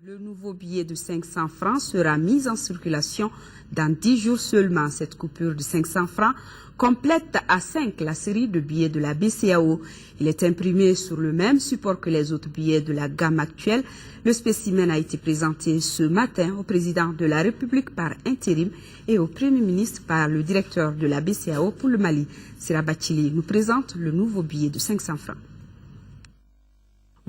Le nouveau billet de 500 francs sera mis en circulation dans 10 jours seulement. Cette coupure de 500 francs complète à 5 la série de billets de la BCEAO. Il est imprimé sur le même support que les autres billets de la gamme actuelle. Le spécimen a été présenté ce matin au président de la République par intérim et au Premier ministre par le directeur de la BCEAO pour le Mali. Sira Bachili nous présente le nouveau billet de 500 francs.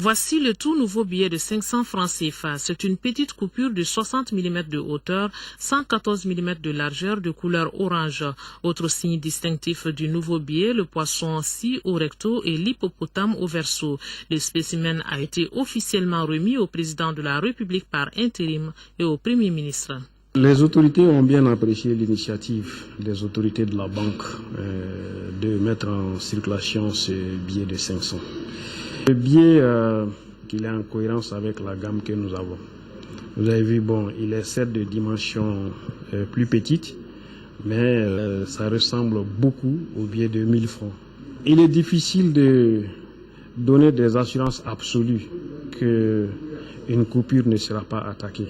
Voici le tout nouveau billet de 500 francs CFA. C'est une petite coupure de 60 mm de hauteur, 114 mm de largeur de couleur orange. Autre signe distinctif du nouveau billet, le poisson scie au recto et l'hippopotame au verso. Le spécimen a été officiellement remis au président de la République par intérim et au Premier ministre. Les autorités ont bien apprécié l'initiative des autorités de la banque de mettre en circulation ce billet de 500. Le billet, qu'il est en cohérence avec la gamme que nous avons. Vous avez vu, bon, il est certes de dimension plus petite, mais ça ressemble beaucoup au billet de 1000 francs. Il est difficile de donner des assurances absolues qu'une coupure ne sera pas attaquée.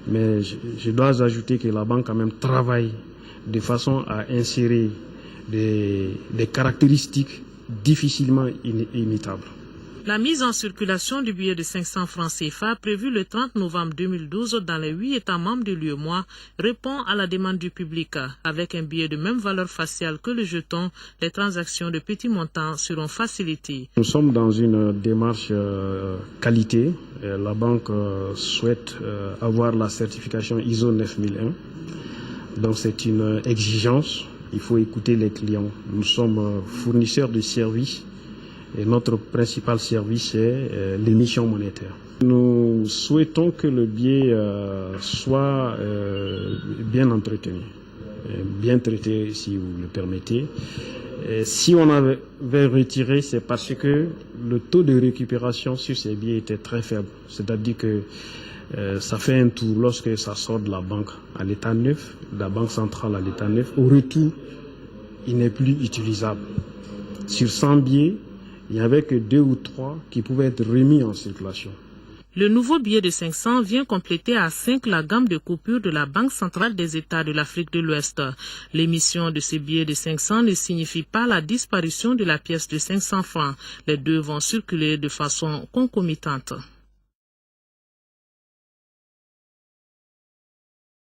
Mais je dois ajouter que la banque quand même travaille de façon à insérer des caractéristiques difficilement imitables. La mise en circulation du billet de 500 francs CFA prévue le 30 novembre 2012 dans les 8 États membres de l'UEMOA répond à la demande du public. Avec un billet de même valeur faciale que le jeton, les transactions de petits montants seront facilitées. Nous sommes dans une démarche qualité. La banque souhaite avoir la certification ISO 9001. Donc c'est une exigence. Il faut écouter les clients. Nous sommes fournisseurs de services. Et notre principal service est l'émission monétaire. Nous souhaitons que le billet soit bien entretenu, bien traité si vous le permettez. Et si on avait retiré, c'est parce que le taux de récupération sur ces billets était très faible. C'est-à-dire que ça fait un tour lorsque ça sort de la banque à l'état neuf, de la banque centrale à l'état neuf. Au retour, il n'est plus utilisable. Sur 100 billets, il n'y avait que 2 ou 3 qui pouvaient être remis en circulation. Le nouveau billet de 500 vient compléter à 5 la gamme de coupures de la Banque centrale des États de l'Afrique de l'Ouest. L'émission de ces billets de 500 ne signifie pas la disparition de la pièce de 500 francs. Les deux vont circuler de façon concomitante.